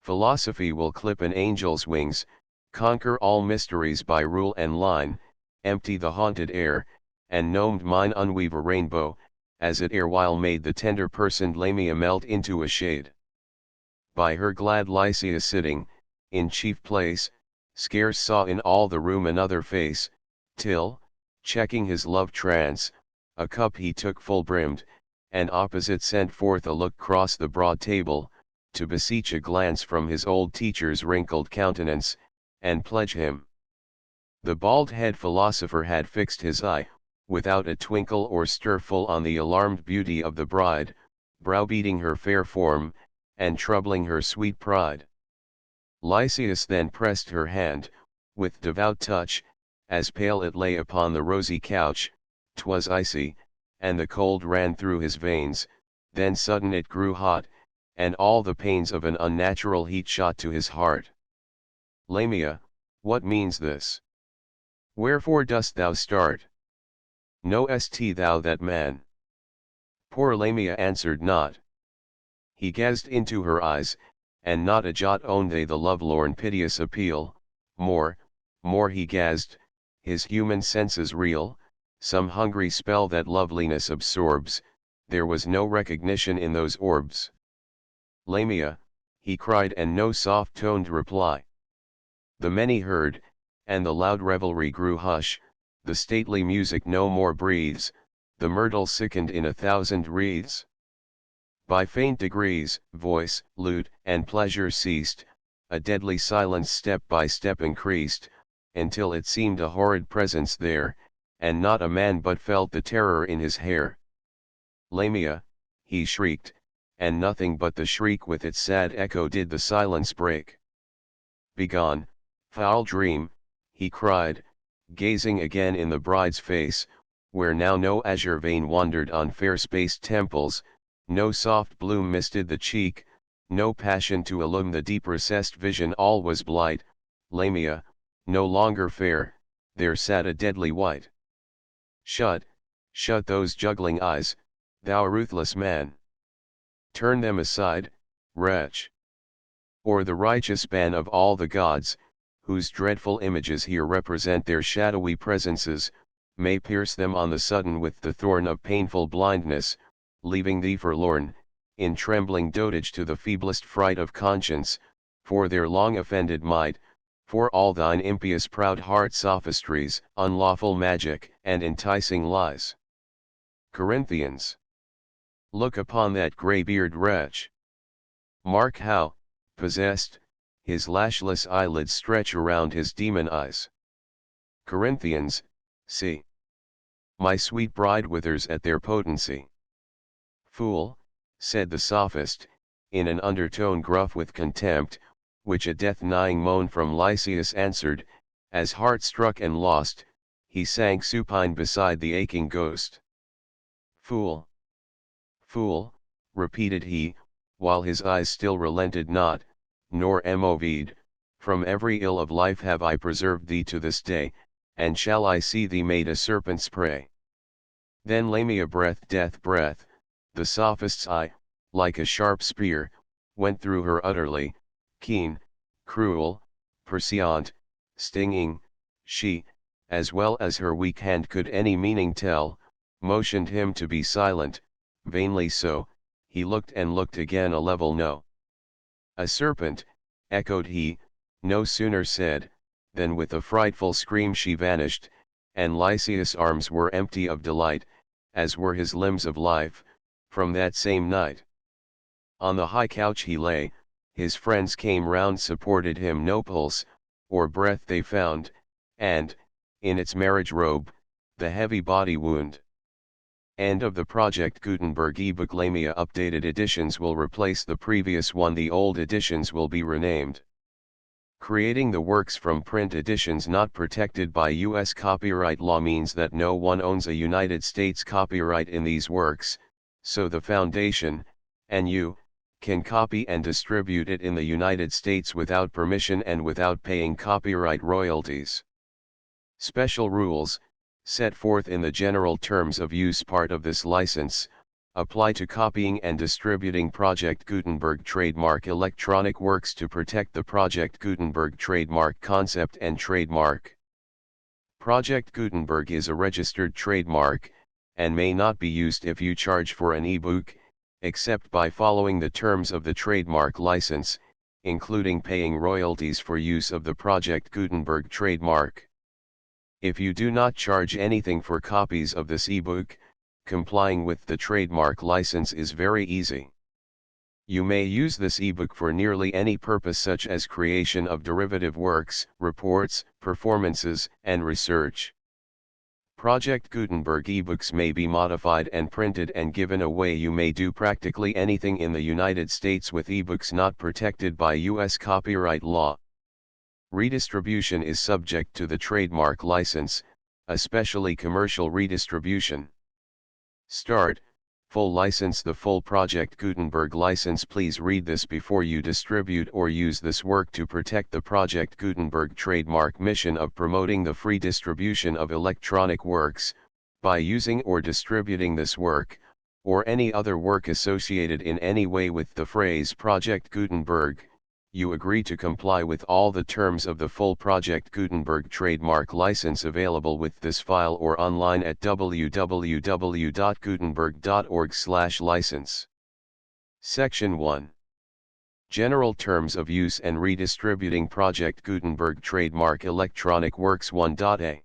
Philosophy will clip an angel's wings, conquer all mysteries by rule and line, empty the haunted air, and gnomed mine unweave a rainbow, as it erewhile made the tender-personed Lamia melt into a shade. By her glad Lycius sitting, in chief place, scarce saw in all the room another face, till, checking his love trance, a cup he took full brimmed, and opposite sent forth a look cross the broad table, to beseech a glance from his old teacher's wrinkled countenance, and pledge him. The bald-head philosopher had fixed his eye, without a twinkle or stir full on the alarmed beauty of the bride, browbeating her fair form, and troubling her sweet pride. Lycius then pressed her hand, with devout touch, as pale it lay upon the rosy couch, 'twas icy, and the cold ran through his veins, then sudden it grew hot, and all the pains of an unnatural heat shot to his heart. Lamia, what means this? Wherefore dost thou start? Knowest thou that man? Poor Lamia answered not. He gazed into her eyes, and not a jot owned they the lovelorn piteous appeal, more he gazed, his human senses reel, some hungry spell that loveliness absorbs, there was no recognition in those orbs. Lamia, he cried, and no soft-toned reply. The many heard, and the loud revelry grew hush, the stately music no more breathes, the myrtle sickened in 1,000 wreaths. By faint degrees, voice, lute, and pleasure ceased, a deadly silence step by step increased, until it seemed a horrid presence there, and not a man but felt the terror in his hair. Lamia, he shrieked, and nothing but the shriek with its sad echo did the silence break. Begone, foul dream, he cried, gazing again in the bride's face, where now no azure vein wandered on fair-spaced temples, no soft bloom misted the cheek, no passion to illume the deep-recessed vision, all was blight. Lamia, no longer fair, there sat a deadly white. Shut those juggling eyes, thou ruthless man. Turn them aside, wretch. Or the righteous ban of all the gods, whose dreadful images here represent their shadowy presences, may pierce them on the sudden with the thorn of painful blindness, leaving thee forlorn, in trembling dotage to the feeblest fright of conscience, for their long offended might, for all thine impious proud heart sophistries, unlawful magic, and enticing lies. Corinthians. Look upon that grey-beard wretch. Mark how, possessed, his lashless eyelids stretch around his demon eyes. Corinthians, see. My sweet bride withers at their potency. Fool, said the sophist, in an undertone gruff with contempt, which a death-nigh moan from Lycius answered, as heart-struck and lost, he sank supine beside the aching ghost. Fool! Fool, repeated he, while his eyes still relented not, nor moved, from every ill of life have I preserved thee to this day, and shall I see thee made a serpent's prey. Then Lamia death breath, the sophist's eye, like a sharp spear, went through her utterly, keen, cruel, prescient, stinging. She, as well as her weak hand could any meaning tell, motioned him to be silent, vainly so, he looked and looked again, a level no. A serpent, echoed he, no sooner said, than with a frightful scream she vanished, and Lycius' arms were empty of delight, as were his limbs of life, from that same night. On the high couch he lay, his friends came round, supported him, no pulse, or breath they found, and, in its marriage robe, the heavy body wound. End of the project. Gutenberg ebook. Lamia updated editions will replace the previous one. The old editions will be renamed. Creating the works from print editions not protected by U.S. copyright law means that no one owns a United States copyright in these works, so the Foundation, and you, can copy and distribute it in the United States without permission and without paying copyright royalties. Special rules, set forth in the general terms of use part of this license, apply to copying and distributing Project Gutenberg trademark electronic works to protect the Project Gutenberg trademark concept and trademark. Project Gutenberg is a registered trademark, and may not be used if you charge for an ebook, except by following the terms of the trademark license, including paying royalties for use of the Project Gutenberg trademark. If you do not charge anything for copies of this ebook, complying with the trademark license is very easy. You may use this ebook for nearly any purpose such as creation of derivative works, reports, performances, and research. Project Gutenberg ebooks may be modified and printed and given away. You may do practically anything in the United States with ebooks not protected by U.S. copyright law. Redistribution is subject to the trademark license, especially commercial redistribution. Start, full license. The full Project Gutenberg license. Please read this before you distribute or use this work to protect the Project Gutenberg trademark mission of promoting the free distribution of electronic works, by using or distributing this work, or any other work associated in any way with the phrase Project Gutenberg. You agree to comply with all the terms of the full Project Gutenberg trademark license available with this file or online at www.gutenberg.org/license. Section 1. General Terms of Use and Redistributing Project Gutenberg Trademark Electronic Works 1.a.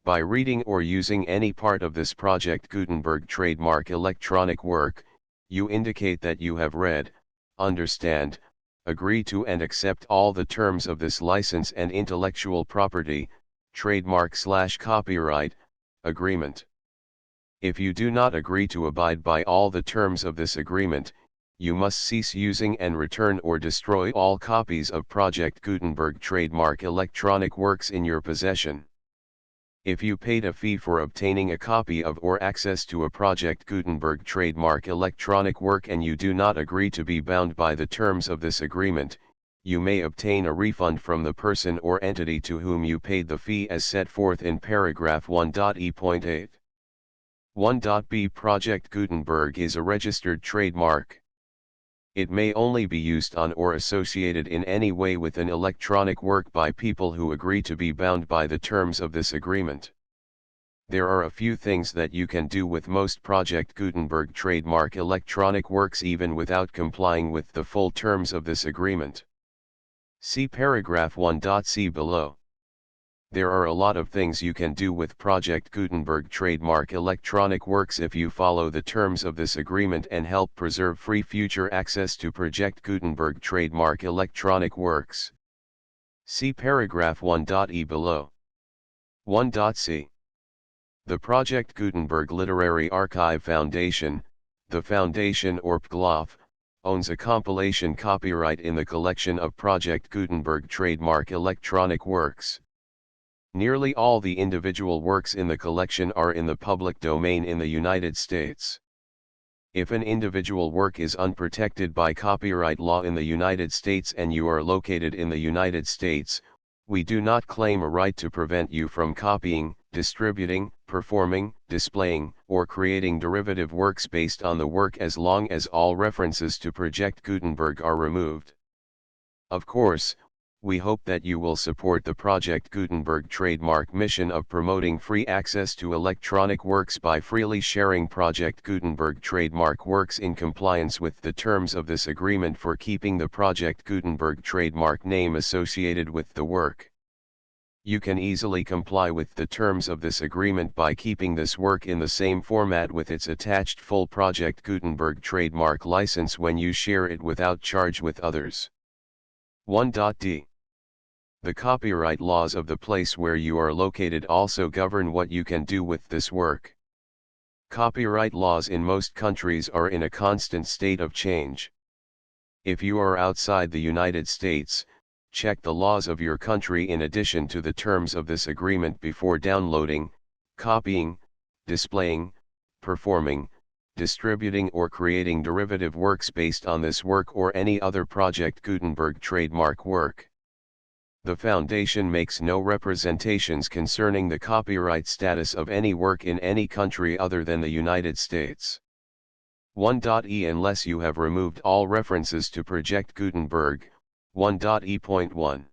By reading or using any part of this Project Gutenberg trademark electronic work, you indicate that you have read, understand, agree to and accept all the terms of this license and intellectual property, trademark/copyright, agreement. If you do not agree to abide by all the terms of this agreement, you must cease using and return or destroy all copies of Project Gutenberg trademark electronic works in your possession. If you paid a fee for obtaining a copy of or access to a Project Gutenberg trademark electronic work and you do not agree to be bound by the terms of this agreement, you may obtain a refund from the person or entity to whom you paid the fee as set forth in paragraph 1.e.8. 1.b. Project Gutenberg is a registered trademark. It may only be used on or associated in any way with an electronic work by people who agree to be bound by the terms of this agreement. There are a few things that you can do with most Project Gutenberg trademark electronic works even without complying with the full terms of this agreement. See paragraph 1.c below. There are a lot of things you can do with Project Gutenberg trademark electronic works if you follow the terms of this agreement and help preserve free future access to Project Gutenberg trademark electronic works. See paragraph 1.e below. 1.c. The Project Gutenberg Literary Archive Foundation, the Foundation or PGLOF, owns a compilation copyright in the collection of Project Gutenberg trademark electronic works. Nearly all the individual works in the collection are in the public domain in the United States. If an individual work is unprotected by copyright law in the United States and you are located in the United States, we do not claim a right to prevent you from copying, distributing, performing, displaying, or creating derivative works based on the work as long as all references to Project Gutenberg are removed. Of course, we hope that you will support the Project Gutenberg trademark mission of promoting free access to electronic works by freely sharing Project Gutenberg trademark works in compliance with the terms of this agreement for keeping the Project Gutenberg trademark name associated with the work. You can easily comply with the terms of this agreement by keeping this work in the same format with its attached full Project Gutenberg trademark license when you share it without charge with others. 1.d. The copyright laws of the place where you are located also govern what you can do with this work. Copyright laws in most countries are in a constant state of change. If you are outside the United States, check the laws of your country in addition to the terms of this agreement before downloading, copying, displaying, performing, distributing or creating derivative works based on this work or any other Project Gutenberg trademark work. The Foundation makes no representations concerning the copyright status of any work in any country other than the United States. 1.e Unless you have removed all references to Project Gutenberg, 1.e.1.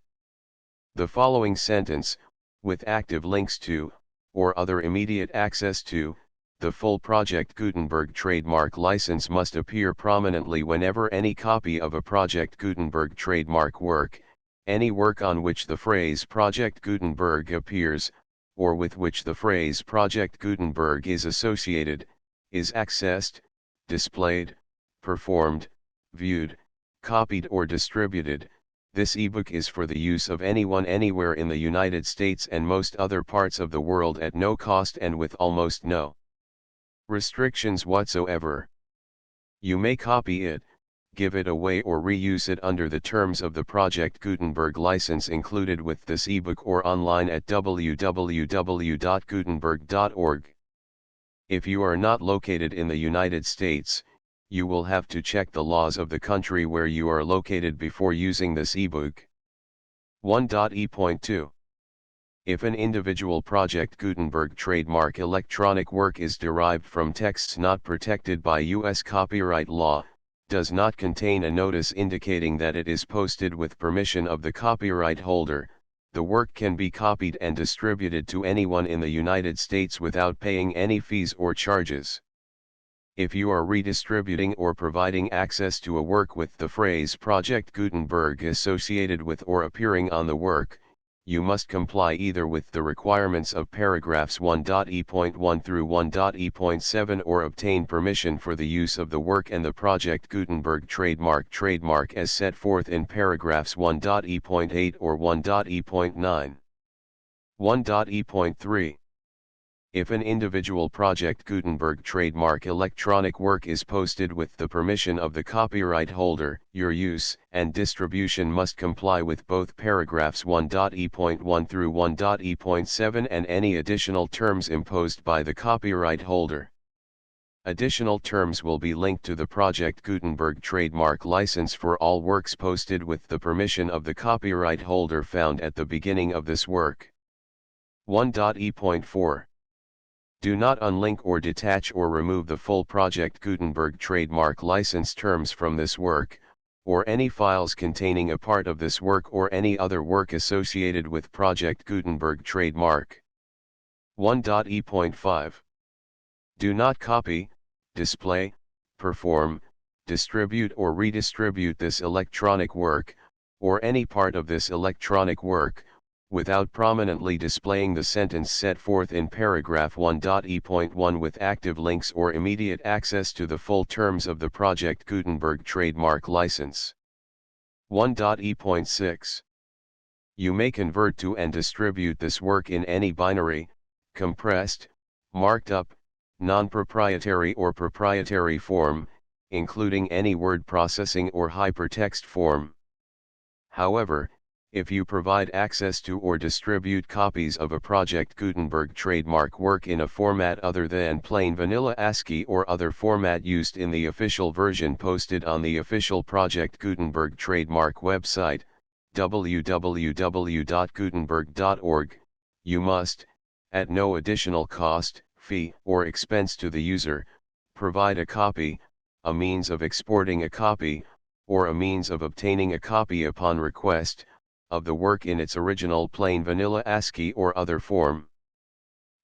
The following sentence, with active links to, or other immediate access to, the full Project Gutenberg trademark license must appear prominently whenever any copy of a Project Gutenberg trademark work, any work on which the phrase Project Gutenberg appears, or with which the phrase Project Gutenberg is associated, is accessed, displayed, performed, viewed, copied or distributed. This ebook is for the use of anyone anywhere in the United States and most other parts of the world at no cost and with almost no restrictions whatsoever. You may copy it, give it away or reuse it under the terms of the Project Gutenberg license included with this ebook or online at www.gutenberg.org. If you are not located in the United States, you will have to check the laws of the country where you are located before using this ebook. 1.e.2. If an individual Project Gutenberg trademark electronic work is derived from texts not protected by U.S. copyright law, does not contain a notice indicating that it is posted with permission of the copyright holder, the work can be copied and distributed to anyone in the United States without paying any fees or charges. If you are redistributing or providing access to a work with the phrase Project Gutenberg associated with or appearing on the work, you must comply either with the requirements of paragraphs 1.e.1 through 1.e.7 or obtain permission for the use of the work and the Project Gutenberg trademark as set forth in paragraphs 1.e.8 or 1.e.9. 1.e.3. If an individual Project Gutenberg trademark electronic work is posted with the permission of the copyright holder, your use and distribution must comply with both paragraphs 1.e.1 through 1.e.7 and any additional terms imposed by the copyright holder. Additional terms will be linked to the Project Gutenberg trademark license for all works posted with the permission of the copyright holder found at the beginning of this work. 1.e.4. Do not unlink or detach or remove the full Project Gutenberg trademark license terms from this work, or any files containing a part of this work or any other work associated with Project Gutenberg trademark. 1.e.5. Do not copy, display, perform, distribute or redistribute this electronic work, or any part of this electronic work, without prominently displaying the sentence set forth in paragraph 1.e.1 with active links or immediate access to the full terms of the Project Gutenberg trademark license. 1.e.6. You may convert to and distribute this work in any binary, compressed, marked up, non-proprietary or proprietary form, including any word processing or hypertext form. However, if you provide access to or distribute copies of a Project Gutenberg trademark work in a format other than plain vanilla ASCII or other format used in the official version posted on the official Project Gutenberg trademark website, www.gutenberg.org, you must, at no additional cost, fee, or expense to the user, provide a copy, a means of exporting a copy, or a means of obtaining a copy upon request, of the work in its original plain vanilla ASCII or other form.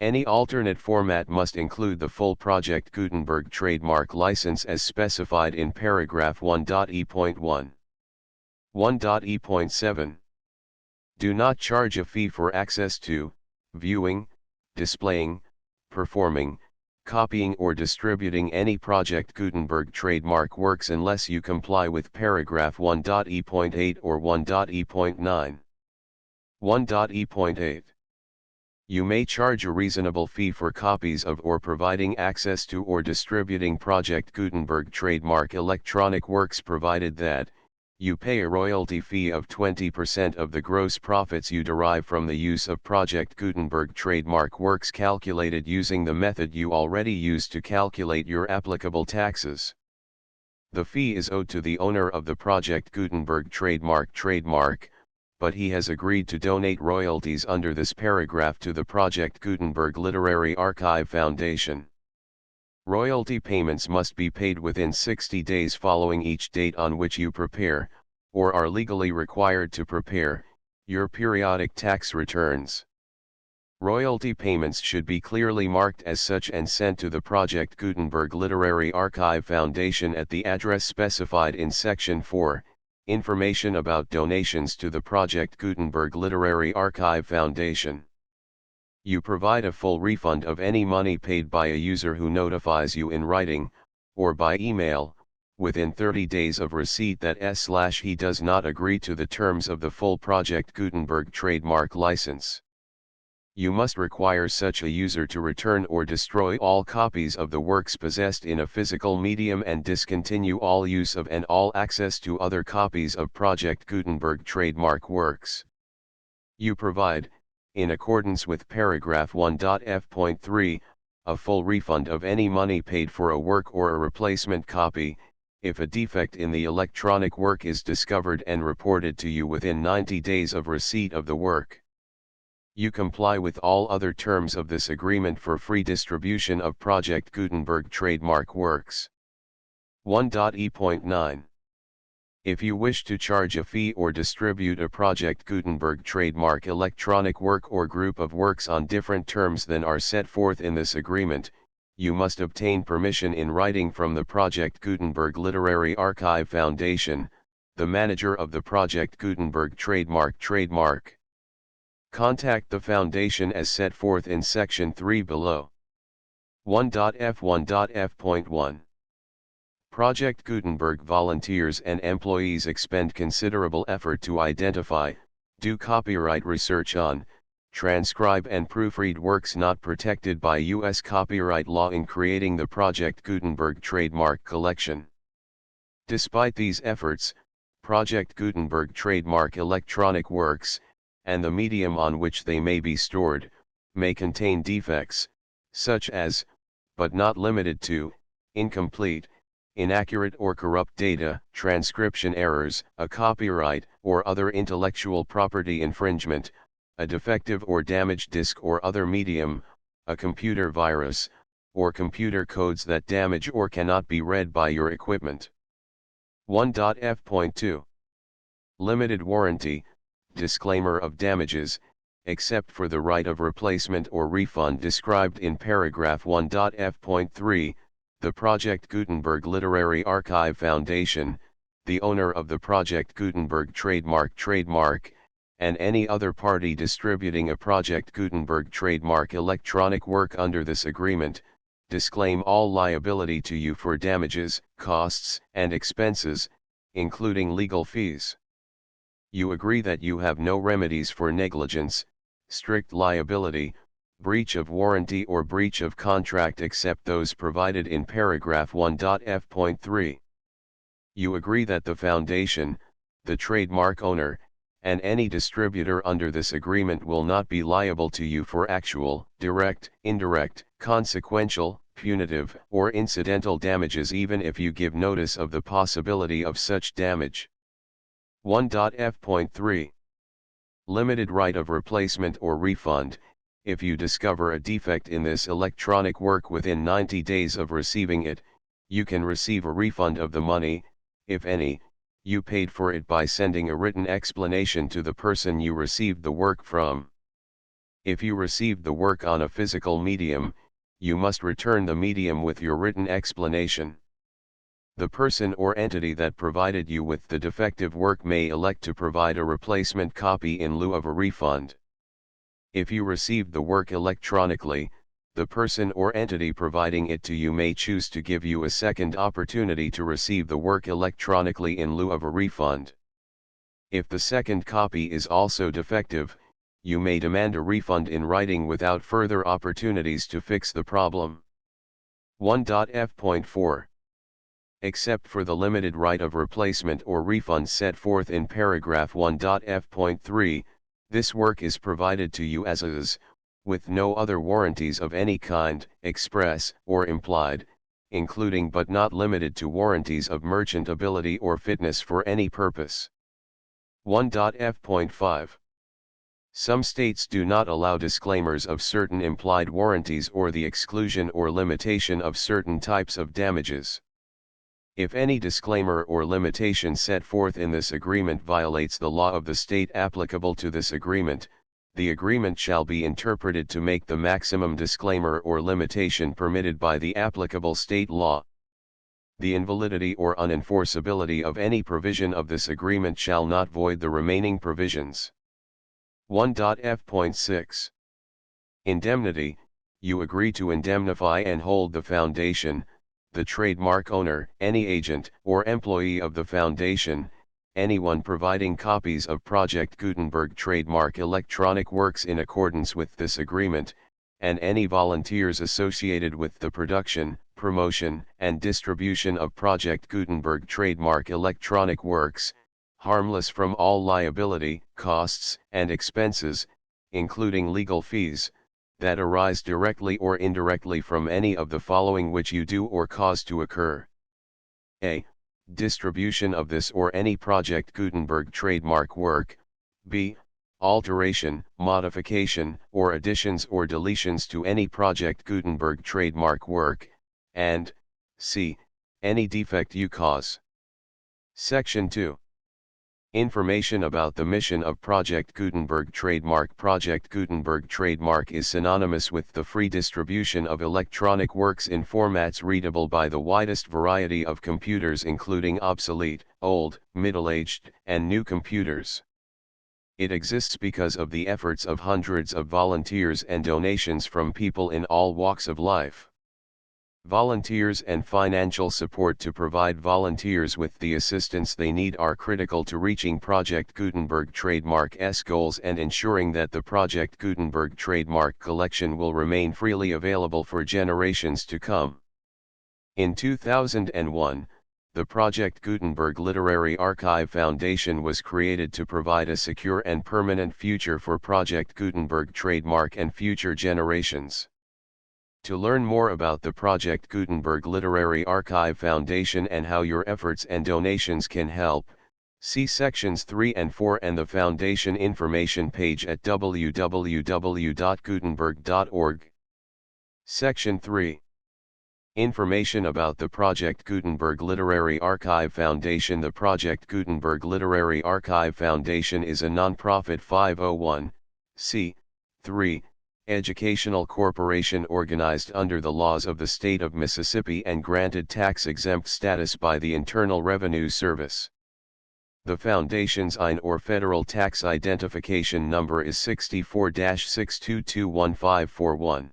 Any alternate format must include the full Project Gutenberg trademark license as specified in paragraph 1.e.1. 1.e.7. Do not charge a fee for access to, viewing, displaying, performing, copying or distributing any Project Gutenberg trademark works unless you comply with paragraph 1.e.8 or 1.e.9. 1.e.8. You may charge a reasonable fee for copies of or providing access to or distributing Project Gutenberg trademark electronic works provided that, you pay a royalty fee of 20% of the gross profits you derive from the use of Project Gutenberg trademark works calculated using the method you already use to calculate your applicable taxes. The fee is owed to the owner of the Project Gutenberg trademark, but he has agreed to donate royalties under this paragraph to the Project Gutenberg Literary Archive Foundation. Royalty payments must be paid within 60 days following each date on which you prepare, or are legally required to prepare, your periodic tax returns. Royalty payments should be clearly marked as such and sent to the Project Gutenberg Literary Archive Foundation at the address specified in Section 4, Information about donations to the Project Gutenberg Literary Archive Foundation. You provide a full refund of any money paid by a user who notifies you in writing, or by email, within 30 days of receipt that he does not agree to the terms of the full Project Gutenberg trademark license. You must require such a user to return or destroy all copies of the works possessed in a physical medium and discontinue all use of and all access to other copies of Project Gutenberg trademark works. You provide, in accordance with paragraph 1.f.3, a full refund of any money paid for a work or a replacement copy, if a defect in the electronic work is discovered and reported to you within 90 days of receipt of the work. You comply with all other terms of this agreement for free distribution of Project Gutenberg trademark works. 1.e.9. If you wish to charge a fee or distribute a Project Gutenberg trademark electronic work or group of works on different terms than are set forth in this agreement, you must obtain permission in writing from the Project Gutenberg Literary Archive Foundation, the manager of the Project Gutenberg trademark. Contact the Foundation as set forth in Section 3 below. 1.f.1.f.1. Project Gutenberg volunteers and employees expend considerable effort to identify, do copyright research on, transcribe and proofread works not protected by U.S. copyright law in creating the Project Gutenberg trademark collection. Despite these efforts, Project Gutenberg trademark electronic works, and the medium on which they may be stored, may contain defects, such as, but not limited to, incomplete, inaccurate or corrupt data, transcription errors, a copyright or other intellectual property infringement, a defective or damaged disk or other medium, a computer virus, or computer codes that damage or cannot be read by your equipment. 1.f.2. Limited warranty, disclaimer of damages, except for the right of replacement or refund described in paragraph 1.f.3, the Project Gutenberg Literary Archive Foundation, the owner of the Project Gutenberg trademark, and any other party distributing a Project Gutenberg trademark electronic work under this agreement, disclaim all liability to you for damages, costs, and expenses, including legal fees. You agree that you have no remedies for negligence, strict liability, breach of warranty or breach of contract except those provided in paragraph 1.f.3. You agree that the Foundation, the trademark owner, and any distributor under this agreement will not be liable to you for actual, direct, indirect, consequential, punitive, or incidental damages even if you give notice of the possibility of such damage. 1.f.3. Limited right of replacement or refund. If you discover a defect in this electronic work within 90 days of receiving it, you can receive a refund of the money, if any, you paid for it by sending a written explanation to the person you received the work from. If you received the work on a physical medium, you must return the medium with your written explanation. The person or entity that provided you with the defective work may elect to provide a replacement copy in lieu of a refund. If you received the work electronically, the person or entity providing it to you may choose to give you a second opportunity to receive the work electronically in lieu of a refund. If the second copy is also defective, you may demand a refund in writing without further opportunities to fix the problem. 1.f.4. Except for the limited right of replacement or refund set forth in paragraph 1.f.3, this work is provided to you as is, with no other warranties of any kind, express or implied, including but not limited to warranties of merchantability or fitness for any purpose. 1.f.5. Some states do not allow disclaimers of certain implied warranties or the exclusion or limitation of certain types of damages. If any disclaimer or limitation set forth in this agreement violates the law of the state applicable to this agreement, the agreement shall be interpreted to make the maximum disclaimer or limitation permitted by the applicable state law. The invalidity or unenforceability of any provision of this agreement shall not void the remaining provisions. 1.f.6 Indemnity. You agree to indemnify and hold the foundation, the trademark owner, any agent or employee of the foundation, anyone providing copies of Project Gutenberg trademark electronic works in accordance with this agreement, and any volunteers associated with the production, promotion, and distribution of Project Gutenberg trademark electronic works, harmless from all liability, costs, and expenses, including legal fees, that arise directly or indirectly from any of the following which you do or cause to occur. A. Distribution of this or any Project Gutenberg trademark work. B. Alteration, modification, or additions or deletions to any Project Gutenberg trademark work, and C. Any defect you cause. Section 2. Information about the mission of Project Gutenberg trademark. Project Gutenberg trademark is synonymous with the free distribution of electronic works in formats readable by the widest variety of computers, including obsolete, old, middle-aged, and new computers. It exists because of the efforts of hundreds of volunteers and donations from people in all walks of life. Volunteers and financial support to provide volunteers with the assistance they need are critical to reaching Project Gutenberg trademark's goals and ensuring that the Project Gutenberg trademark collection will remain freely available for generations to come. In 2001, the Project Gutenberg Literary Archive Foundation was created to provide a secure and permanent future for Project Gutenberg trademark and future generations. To learn more about the Project Gutenberg Literary Archive Foundation and how your efforts and donations can help, see sections 3 and 4 and the Foundation information page at www.gutenberg.org. Section 3. Information about the Project Gutenberg Literary Archive Foundation. The Project Gutenberg Literary Archive Foundation is a non-profit 501(c)(3) educational corporation organized under the laws of the state of Mississippi and granted tax-exempt status by the Internal Revenue Service. The Foundation's IN or federal tax identification number is 64-6221541.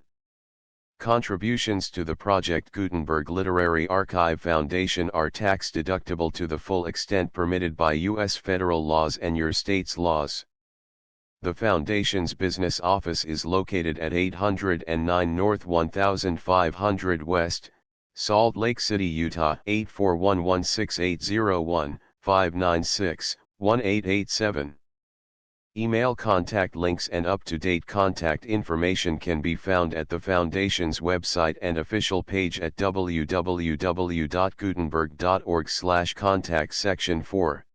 Contributions to the Project Gutenberg Literary Archive Foundation are tax-deductible to the full extent permitted by U.S. federal laws and your state's laws. The Foundation's business office is located at 809 North 1500 West, Salt Lake City, Utah 84116801596-1887. Email contact links and up-to-date contact information can be found at the Foundation's website and official page at www.gutenberg.org/contact. Section 4.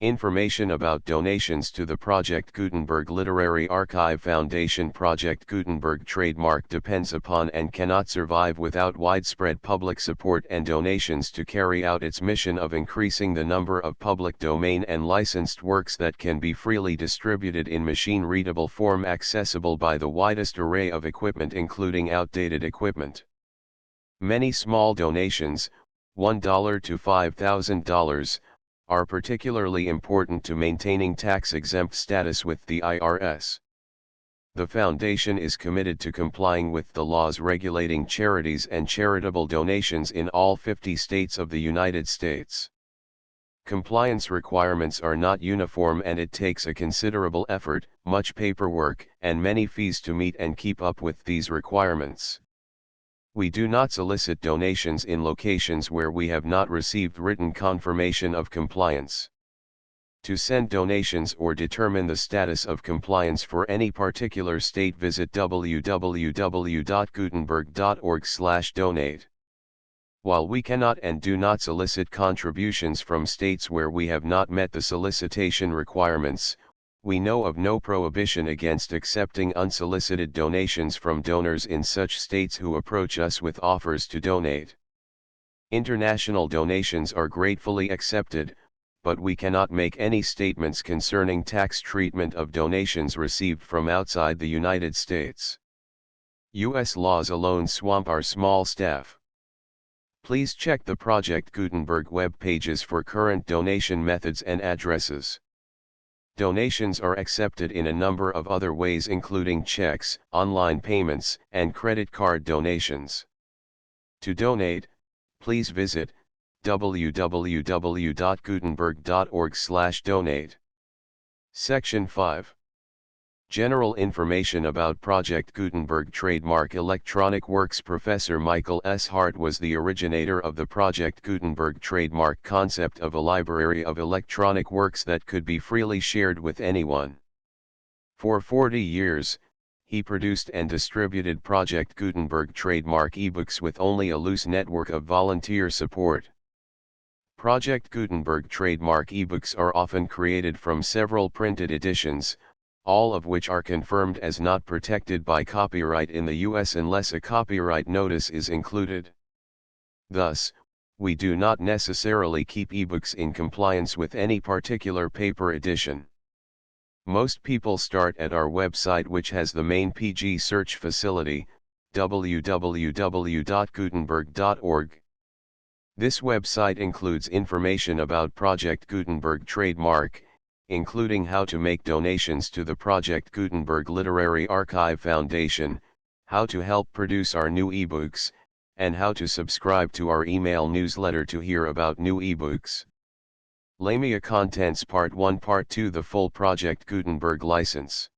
Information about donations to the Project Gutenberg Literary Archive Foundation. Project Gutenberg trademark depends upon and cannot survive without widespread public support and donations to carry out its mission of increasing the number of public domain and licensed works that can be freely distributed in machine-readable form accessible by the widest array of equipment, including outdated equipment. Many small donations, $1 to $5,000, are particularly important to maintaining tax-exempt status with the IRS. The Foundation is committed to complying with the laws regulating charities and charitable donations in all 50 states of the United States. Compliance requirements are not uniform and it takes a considerable effort, much paperwork, and many fees to meet and keep up with these requirements. We do not solicit donations in locations where we have not received written confirmation of compliance. To send donations or determine the status of compliance for any particular state, visit www.gutenberg.org/donate. While we cannot and do not solicit contributions from states where we have not met the solicitation requirements, We know of no prohibition against accepting unsolicited donations from donors in such states who approach us with offers to donate. International donations are gratefully accepted, but we cannot make any statements concerning tax treatment of donations received from outside the United States. U.S. laws alone swamp our small staff. Please check the Project Gutenberg web pages for current donation methods and addresses. Donations are accepted in a number of other ways, including checks, online payments, and credit card donations. To donate, please visit www.gutenberg.org/donate. Section 5. General information about Project Gutenberg trademark electronic works. Professor Michael S. Hart was the originator of the Project Gutenberg trademark concept of a library of electronic works that could be freely shared with anyone. For 40 years, he produced and distributed Project Gutenberg trademark ebooks with only a loose network of volunteer support. Project Gutenberg trademark ebooks are often created from several printed editions, all of which are confirmed as not protected by copyright in the US unless a copyright notice is included. Thus, we do not necessarily keep ebooks in compliance with any particular paper edition. Most people start at our website, which has the main PG search facility, www.gutenberg.org. This website includes information about Project Gutenberg trademark, including how to make donations to the Project Gutenberg Literary Archive Foundation, how to help produce our new ebooks, and how to subscribe to our email newsletter to hear about new ebooks. Lamia Contents Part 1 Part 2 The full Project Gutenberg license.